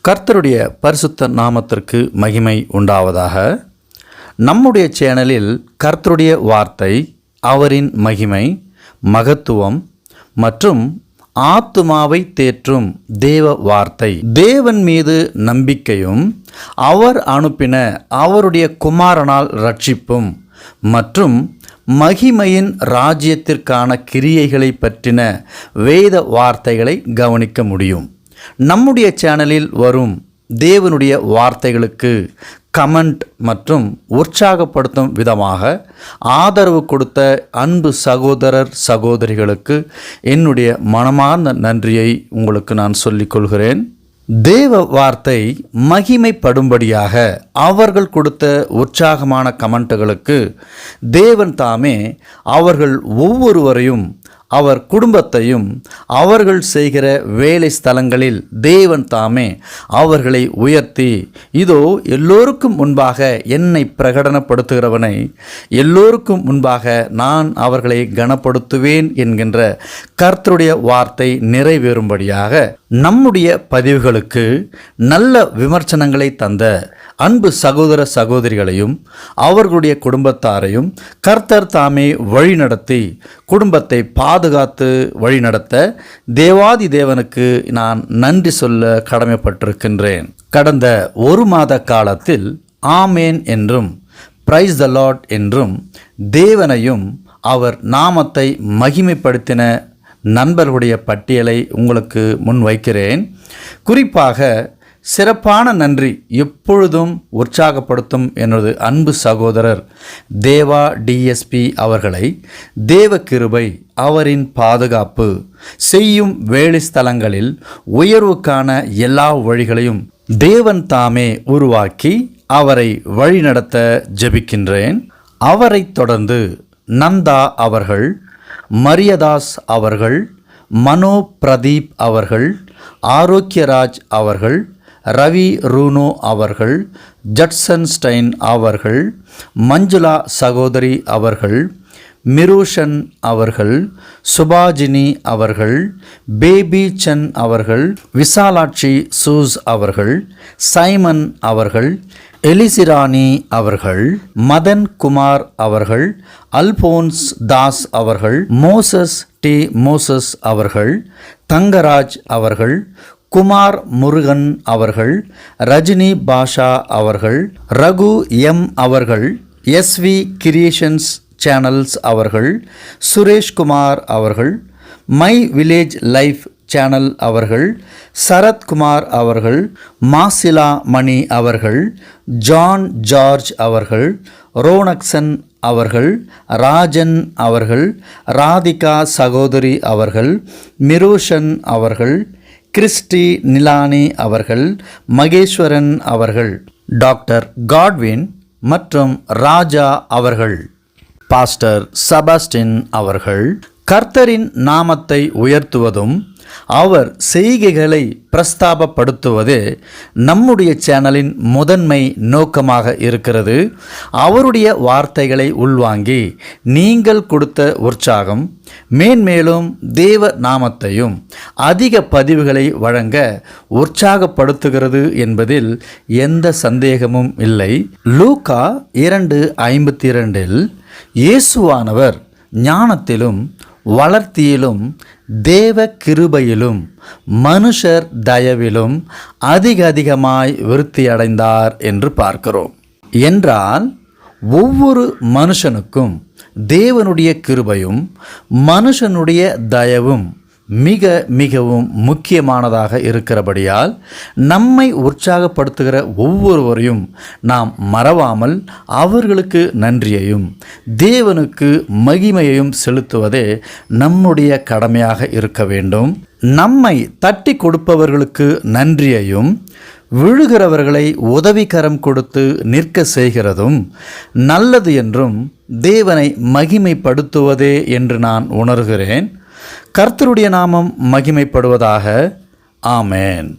கர்த்தருடைய பரிசுத்த நாமத்திற்கு மகிமை உண்டாவதாக. நம்முடைய சேனலில் கர்த்தருடைய வார்த்தை, அவரின் மகிமை, மகத்துவம் மற்றும் ஆத்துமாவை தேற்றும் தேவ வார்த்தை, தேவன் மீது நம்பிக்கையும் அவர் அனுப்பின அவருடைய குமாரனால் ரட்சிப்பும் மற்றும் மகிமையின் ராஜ்யத்திற்கான கிரியைகளை பற்றின வேத வார்த்தைகளை கவனிக்க முடியும். நம்முடைய சேனலில் வரும் தேவனுடைய வார்த்தைகளுக்கு கமெண்ட் மற்றும் உற்சாகப்படுத்தும் விதமாக ஆதரவு கொடுத்த அன்பு சகோதரர் சகோதரிகளுக்கு என்னுடைய மனமார்ந்த நன்றியை உங்களுக்கு நான் சொல்லிக்கொள்கிறேன். தேவ வார்த்தை மகிமைப்படும்படியாக அவர்கள் கொடுத்த உற்சாகமான கமெண்ட்டுகளுக்கு தேவன் தாமே அவர்கள் ஒவ்வொருவரையும், அவர் குடும்பத்தையும், அவர்கள் செய்கிற வேலை ஸ்தலங்களில் தேவன் தாமே அவர்களை உயர்த்தி, இதோ எல்லோருக்கும் முன்பாக என்னை பிரகடனப்படுத்துகிறவனை எல்லோருக்கும் முன்பாக நான் அவர்களை கனப்படுத்துவேன் என்கின்ற கர்த்தருடைய வார்த்தை நிறைவேறும்படியாக நம்முடைய பதிவுகளுக்கு நல்ல விமர்சனங்களை தந்த அன்பு சகோதர சகோதரிகளையும் அவர்களுடைய குடும்பத்தாரையும் கர்த்தர் தாமே வழிநடத்தி குடும்பத்தை பாதுகாத்து வழிநடத்த தேவாதி தேவனுக்கு நான் நன்றி சொல்ல கடமைப்பட்டிருக்கின்றேன். கடந்த ஒரு மாத காலத்தில் ஆமேன் என்றும் பிரைஸ் த லார்ட் என்றும் தேவனையும் அவர் நாமத்தை மகிமைப்படுத்தின நண்பர்களுடைய பட்டியலை உங்களுக்கு முன் வைக்கிறேன். குறிப்பாக சிறப்பான நன்றி எப்பொழுதும் உற்சாகப்படுத்தும் எனது அன்பு சகோதரர் தேவா டிஎஸ்பி அவர்களை தேவ கிருபை, அவரின் பாதுகாப்பு, செய்யும் வேலை ஸ்தலங்களில் உயர்வுக்கான எல்லா வழிகளையும் தேவன் தாமே உருவாக்கி அவரை வழிநடத்த ஜெபிக்கின்றேன். அவரை தொடர்ந்து நந்தா அவர்கள், மரியதாஸ் அவர்கள், மனோ பிரதீப் அவர்கள், ஆரோக்கியராஜ் அவர்கள், ரவி ரூனோ அவர்கள், ஜட்சன் ஸ்டைன் அவர்கள், மஞ்சுளா சகோதரி அவர்கள், மிருஷன் அவர்கள், சுபாஜினி அவர்கள், பேபி சன் அவர்கள், விசாலாட்சி சூஸ் அவர்கள், சைமன் அவர்கள், எலிசிராணி அவர்கள், மதன் குமார் அவர்கள், அல்போன்ஸ் தாஸ் அவர்கள், மோசஸ் டி மோசஸ் அவர்கள், தங்கராஜ் அவர்கள், குமார் முருகன் அவர்கள், ரஜினி பாஷா அவர்கள், ரகு எம் அவர்கள், எஸ்வி கிரியேஷன்ஸ் சேனல்ஸ் அவர்கள், சுரேஷ்குமார் அவர்கள், மை வில்லேஜ் லைஃப் சேனல் அவர்கள், சரத்குமார் அவர்கள், மாசிலா மணி அவர்கள், ஜான் ஜார்ஜ் அவர்கள், ரோனக்சன் அவர்கள், ராஜன் அவர்கள், ராதிகா சகோதரி அவர்கள், மிருஷன் அவர்கள், கிறிஸ்டி நிலானி அவர்கள், மகேஸ்வரன் அவர்கள், டாக்டர் காட்வின் மற்றும் ராஜா அவர்கள், பாஸ்டர் செபாஸ்டின் அவர்கள். கர்த்தரின் நாமத்தை உயர்த்துவதும் அவர் செய்கைகளை பிரஸ்தாபப்படுத்துவதே நம்முடைய சேனலின் முதன்மை நோக்கமாக இருக்கிறது. அவருடைய வார்த்தைகளை உள்வாங்கி நீங்கள் கொடுத்த உற்சாகம் மேன்மேலும் தேவ நாமத்தையும் அதிக பதிவுகளை வழங்க உற்சாகப்படுத்துகிறது என்பதில் எந்த சந்தேகமும் இல்லை. லூக்கா 2:52 இயேசுவானவர் ஞானத்திலும் வளர்த்தியிலும் தேவ கிருபையிலும் மனுஷர் தயவிலும் அதிகமாய் விருத்தியடைந்தார் என்று பார்க்கிறோம். என்றால் ஒவ்வொரு மனுஷனுக்கும் தேவனுடைய கிருபையும் மனுஷனுடைய தயவும் மிகவும் முக்கியமானதாக இருக்கிறபடியால் நம்மை உற்சாகப்படுத்துகிற ஒவ்வொருவரையும் நாம் மறவாமல் அவர்களுக்கு நன்றியையும் தேவனுக்கு மகிமையையும் செலுத்துவதே நம்முடைய கடமையாக இருக்க வேண்டும். நம்மை தட்டி கொடுப்பவர்களுக்கு நன்றியையும் விழுகிறவர்களை உதவிக்கரம் கொடுத்து நிற்க செய்கிறதும் நல்லது என்றும் தேவனை மகிமைப்படுத்துவதே என்று நான் உணர்கிறேன். கர்த்தருடைய நாமம் மகிமைப்படுவதாக. ஆமென்.